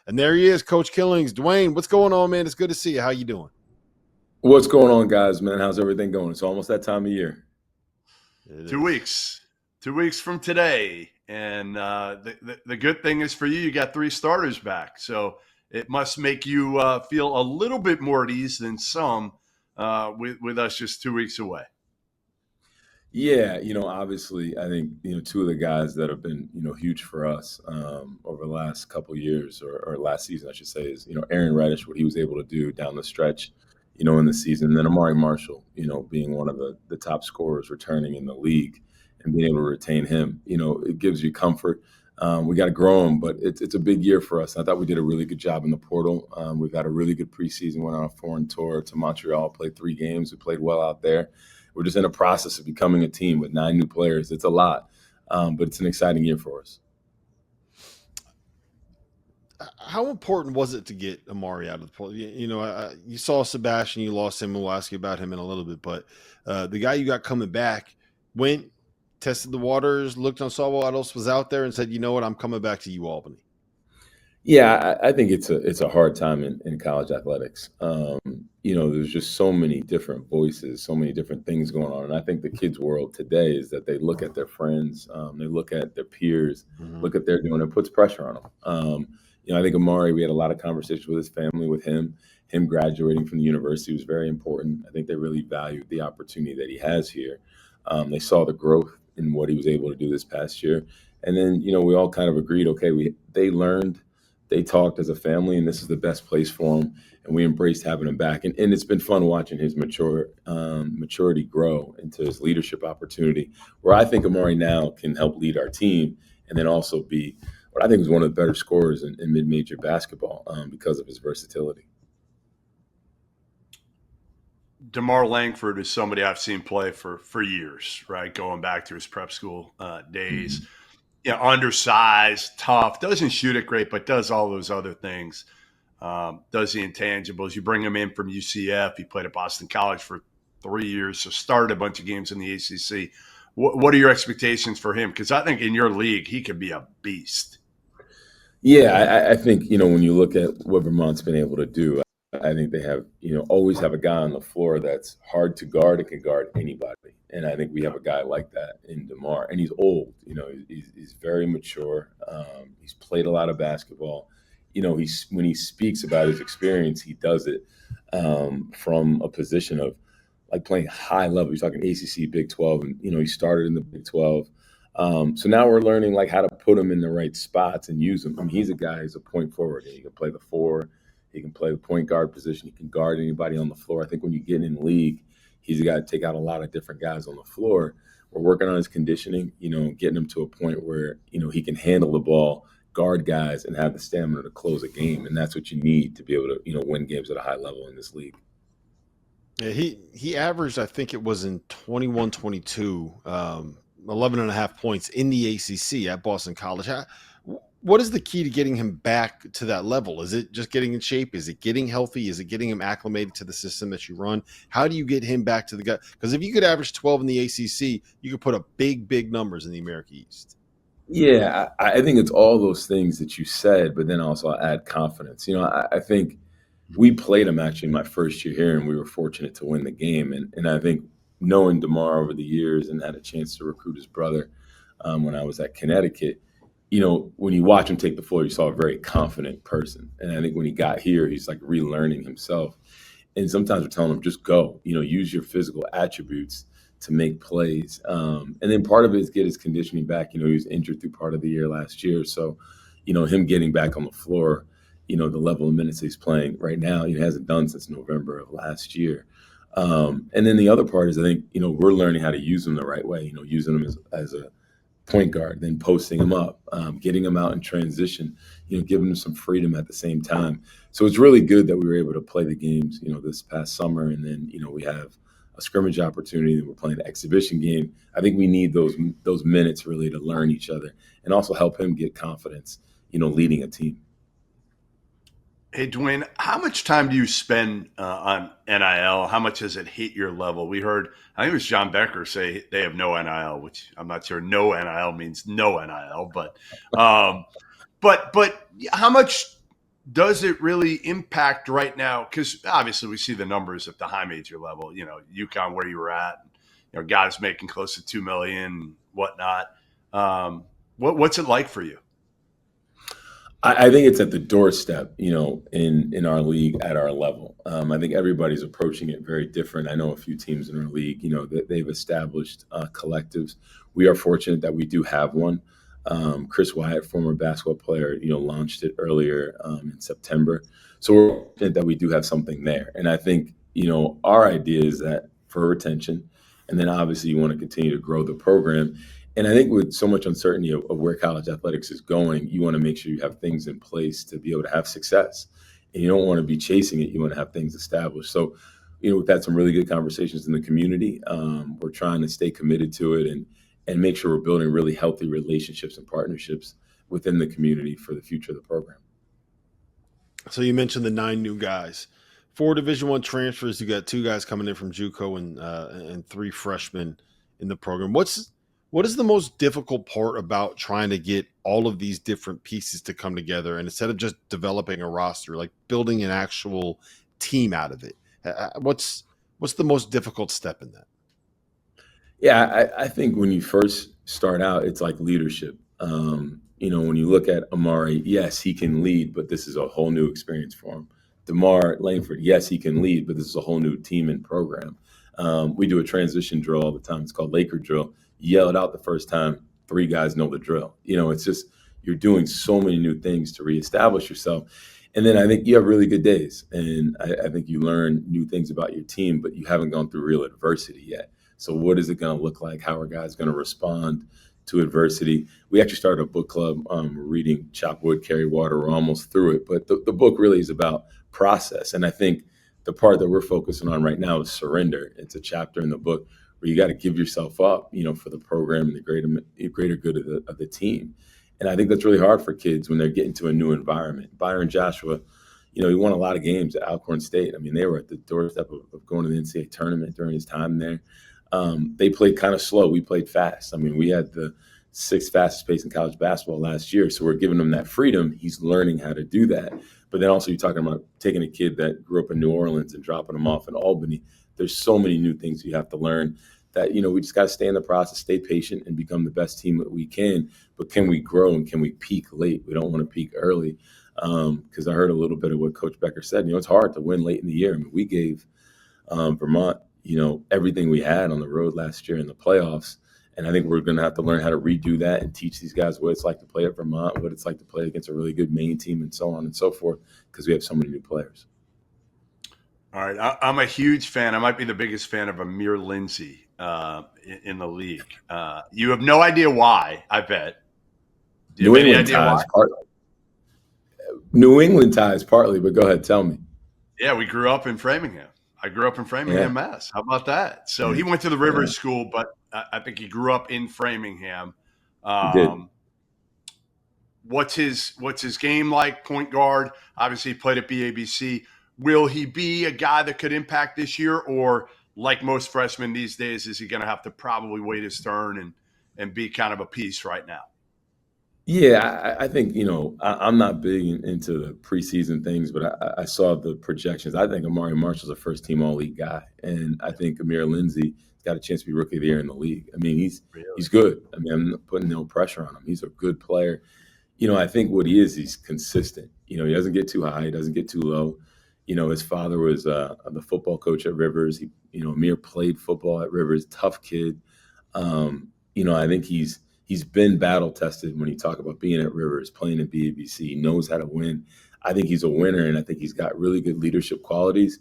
And there he is, Coach Killings. Dwayne, what's going on, man? It's good to see you. How you doing? What's going on, guys, man? How's everything going? It's almost that time of year. 2 weeks. 2 weeks from today. And the good thing is for you, you got 3 starters back. So it must make you feel a little bit more at ease than some with us just 2 weeks away. Yeah, obviously, I think, 2 of the guys that have been, huge for us over the last couple of years or last season, I should say, is, Aaron Reddish, what he was able to do down the stretch, in the season. And then Amari Marshall, being one of the top scorers returning in the league and being able to retain him, it gives you comfort. We got to grow him, but it's a big year for us. I thought we did a really good job in the portal. We've had a really good preseason, went on a foreign tour to Montreal, played 3 games. We played well out there. We're just in a process of becoming a team with 9 new players. It's a lot, but it's an exciting year for us. How important was it to get Amari out of the portal? You saw Sebastian, you lost him. We'll ask you about him in a little bit, but the guy you got coming back went, tested the waters, looked on, saw what else was out there, and said, "You know what? I'm coming back to UAlbany." Yeah, I think it's a hard time in college athletics. There's just so many different voices, so many different things going on. And I think the kids' world today is that they look at their friends, they look at their peers, look at their doing. It puts pressure on them. I think Amari, we had a lot of conversations with his family, with him graduating from the university was very important. I think they really valued the opportunity that he has here. They saw the growth in what he was able to do this past year. And then, we all kind of agreed, okay, they learned, they talked as a family, and this is the best place for him. And we embraced having him back. And it's been fun watching his maturity grow into his leadership opportunity, where I think Amari now can help lead our team and then also be what I think is one of the better scorers in mid-major basketball because of his versatility. DeMar Langford is somebody I've seen play for years, right? Going back to his prep school days. Mm-hmm. Undersized, tough, doesn't shoot it great, but does all those other things. Does the intangibles. You bring him in from UCF. He played at Boston College for 3 years, so started a bunch of games in the ACC. What are your expectations for him? Because I think in your league, he could be a beast. Yeah, I think, when you look at what Vermont's been able to do, I think they have, always have a guy on the floor that's hard to guard and can guard anybody. And I think we have a guy like that in DeMar. And he's old, he's very mature. He's played a lot of basketball. When he speaks about his experience, he does it from a position of like playing high level. He's talking ACC, Big 12, and, he started in the Big 12. So now we're learning like how to put him in the right spots and use him. I mean, he's a guy who's a point forward. He can play the 4. He can play the point guard position. He can guard anybody on the floor. I think when you get in the league, he's a guy to take out a lot of different guys on the floor. We're working on his conditioning, getting him to a point where, he can handle the ball, guard guys, and have the stamina to close a game. And that's what you need to be able to, win games at a high level in this league. Yeah, he averaged, I think it was in 21-22, 11 and a half points in the ACC at Boston College. What is the key to getting him back to that level? Is it just getting in shape? Is it getting healthy? Is it getting him acclimated to the system that you run? How do you get him back to the gut? Because if you could average 12 in the ACC, you could put up big numbers in the America East. Yeah, I think it's all those things that you said, but then also add confidence. I think we played him actually my first year here, and we were fortunate to win the game. And I think knowing DeMar over the years and had a chance to recruit his brother when I was at Connecticut, when you watch him take the floor, you saw a very confident person. And I think when he got here, he's like relearning himself. And sometimes we're telling him, just go, use your physical attributes to make plays. And then part of it is get his conditioning back. He was injured through part of the year last year. So, him getting back on the floor, the level of minutes he's playing right now, he hasn't done since November of last year. And then the other part is I think, we're learning how to use him the right way, using him as a point guard, then posting him up, getting him out in transition, giving him some freedom at the same time. So it's really good that we were able to play the games, this past summer. And then, we have a scrimmage opportunity and we're playing an exhibition game. I think we need those minutes really to learn each other and also help him get confidence, leading a team. Hey, Dwayne, how much time do you spend on NIL? How much does it hit your level? We heard, I think it was John Becker say they have no NIL, which I'm not sure no NIL means no NIL, but how much does it really impact right now? Because obviously we see the numbers at the high major level. UConn where you were at. Guys making close to 2 million, and whatnot. What's it like for you? I think it's at the doorstep, in our league at our level. I think everybody's approaching it very different. I know a few teams in our league, that they've established collectives. We are fortunate that we do have one. Chris Wyatt, former basketball player, launched it earlier in September. So we're fortunate that we do have something there. And I think, our idea is that for retention, and then obviously you want to continue to grow the program. And I think with so much uncertainty of where college athletics is going, you want to make sure you have things in place to be able to have success. And you don't want to be chasing it. You want to have things established. So, we've had some really good conversations in the community. We're trying to stay committed to it and make sure we're building really healthy relationships and partnerships within the community for the future of the program. So you mentioned the 9 new guys, 4 Division I transfers. You got 2 guys coming in from JUCO and 3 freshmen in the program. What is the most difficult part about trying to get all of these different pieces to come together, and instead of just developing a roster, like building an actual team out of it? What's the most difficult step in that? Yeah, I think when you first start out, it's like leadership. When you look at Amari, yes, he can lead, but this is a whole new experience for him. DeMar Langford, yes, he can lead, but this is a whole new team and program. We do a transition drill all the time. It's called Laker drill. You yell it out the first time, 3 guys know the drill. It's just you're doing so many new things to reestablish yourself. And then I think you have really good days. And I think you learn new things about your team, but you haven't gone through real adversity yet. So what is it going to look like? How are guys going to respond to adversity? We actually started a book club. We're reading Chop Wood, Carry Water. We're almost through it. But the book really is about process. And I think the part that we're focusing on right now is surrender. It's a chapter in the book where you got to give yourself up, for the program and the greater good of the team. And I think that's really hard for kids when they're getting to a new environment. Byron Joshua, he won a lot of games at Alcorn State. I mean, they were at the doorstep of going to the NCAA tournament during his time there. They played kind of slow. We played fast. I mean, we had the 6th fastest pace in college basketball last year. So we're giving him that freedom. He's learning how to do that. But then also you're talking about taking a kid that grew up in New Orleans and dropping him off in Albany. There's so many new things you have to learn that, we just got to stay in the process, stay patient, and become the best team that we can. But can we grow and can we peak late? We don't want to peak early. Because I heard a little bit of what Coach Becker said. It's hard to win late in the year. I mean, we gave Vermont, everything we had on the road last year in the playoffs. And I think we're going to have to learn how to redo that and teach these guys what it's like to play at Vermont, what it's like to play against a really good Maine team, and so on and so forth, because we have so many new players. All right. I'm a huge fan. I might be the biggest fan of Amir Lindsey in the league. You have no idea why, I bet. Do you have any idea why? New England ties partly, but go ahead, tell me. Yeah, we grew up in Framingham. I grew up in Framingham, Mass. How about that? So he went to the Rivers School, but I think he grew up in Framingham. He did. What's his game like? Point guard. Obviously, he played at BABC. Will he be a guy that could impact this year, or like most freshmen these days, is he going to have to probably wait his turn and be kind of a piece right now? Yeah, I think, I'm not big into the preseason things, but I saw the projections. I think Amari Marshall's a first-team All-League guy, and I think Amir Lindsey got a chance to be Rookie of the Year in the league. I mean, he's good. I mean, I'm not putting no pressure on him. He's a good player. I think what he is, he's consistent. He doesn't get too high. He doesn't get too low. His father was the football coach at Rivers. Amir played football at Rivers, tough kid. I think he's been battle tested when you talk about being at Rivers, playing at BABC. He knows how to win. I think he's a winner, and I think he's got really good leadership qualities.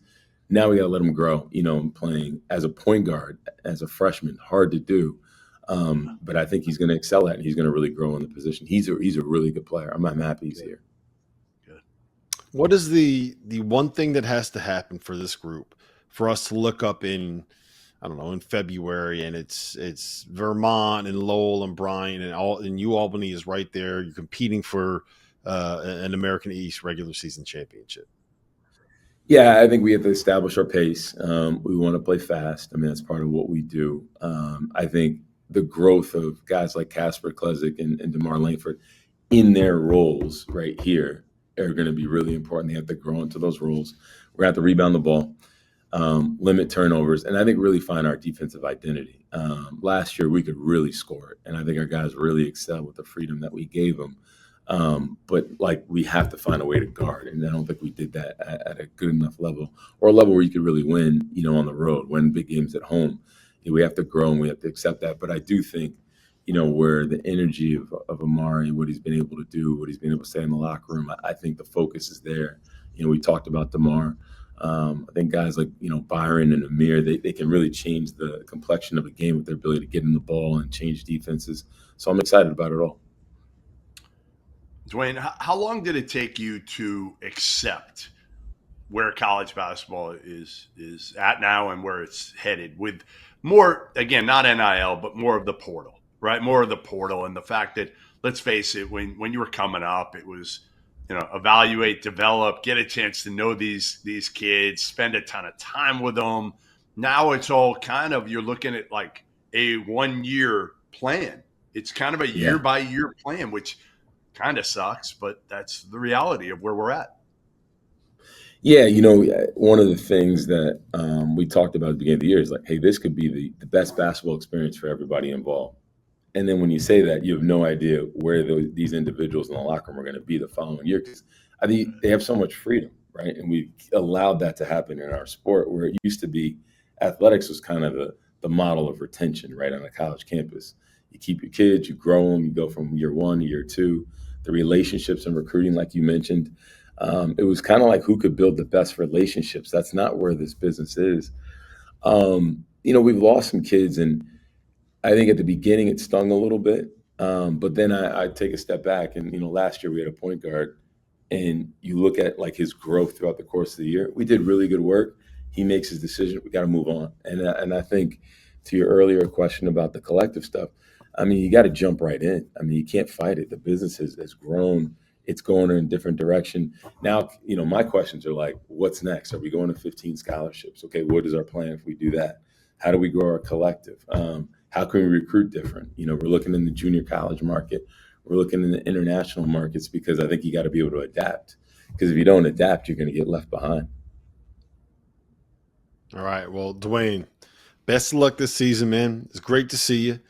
Now we got to let him grow, playing as a point guard, as a freshman, hard to do. But I think he's going to excel at it. He's going to really grow in the position. He's a really good player. I'm happy he's here. What is the one thing that has to happen for this group for us to look up in, I don't know, in February, and it's Vermont and Lowell and Bryan and UAlbany is right there. You're competing for an American East regular season championship? Yeah, I think we have to establish our pace. We want to play fast. I mean, that's part of what we do. I think the growth of guys like Casper Klesic and DeMar Langford in their roles right here are going to be really important. They have to grow into those roles. We're going to have to rebound the ball, limit turnovers, and I think really find our defensive identity. Last year, we could really score it, and I think our guys really excelled with the freedom that we gave them. But like we have to find a way to guard, and I don't think we did that at a good enough level, or a level where you could really win, on the road, win big games at home. We have to grow and we have to accept that. But I do think, where the energy of Amari, what he's been able to do, what he's been able to say in the locker room, I think the focus is there. We talked about DeMar. I think guys like, Byron and Amir, they can really change the complexion of a game with their ability to get in the ball and change defenses. So I'm excited about it all. Dwayne, how long did it take you to accept where college basketball is at now and where it's headed, with more, again, not NIL, but more of the portal, right? More of the portal, and the fact that, let's face it, when you were coming up, it was, evaluate, develop, get a chance to know these kids, spend a ton of time with them. Now it's all kind of, you're looking at like a 1-year plan. It's kind of a year by year plan, which kind of sucks, but that's the reality of where we're at. Yeah, one of the things that we talked about at the beginning of the year is like, hey, this could be the best basketball experience for everybody involved. And then when you say that, you have no idea where these individuals in the locker room are going to be the following year, because I think they have so much freedom, right? And we've allowed that to happen in our sport, where it used to be athletics was kind of the model of retention, right, on a college campus. You keep your kids, you grow them, you go from year 1 to year 2. The relationships and recruiting, like you mentioned, it was kind of like who could build the best relationships. That's not where this business is. We've lost some kids, and I think at the beginning it stung a little bit. But then I take a step back, and, last year we had a point guard, and you look at like his growth throughout the course of the year. We did really good work. He makes his decision. We got to move on. And I think to your earlier question about the collective stuff, I mean, you got to jump right in. I mean, you can't fight it. The business has grown. It's going in a different direction. Now, my questions are like, what's next? Are we going to 15 scholarships? Okay, what is our plan if we do that? How do we grow our collective? How can we recruit different? We're looking in the junior college market. We're looking in the international markets, because I think you got to be able to adapt. Because if you don't adapt, you're going to get left behind. All right. Well, Dwayne, best of luck this season, man. It's great to see you.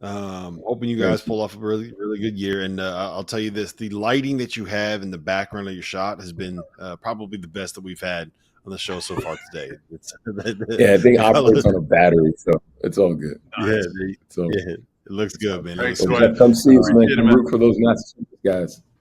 Hoping you guys pull off a really, really good year. And I'll tell you this, the lighting that you have in the background of your shot has been probably the best that we've had on the show so far today. I think it operates on a battery, so it's all good. Nice. It looks good, man. Thanks, Come see us, man. Root for those Massachusetts guys.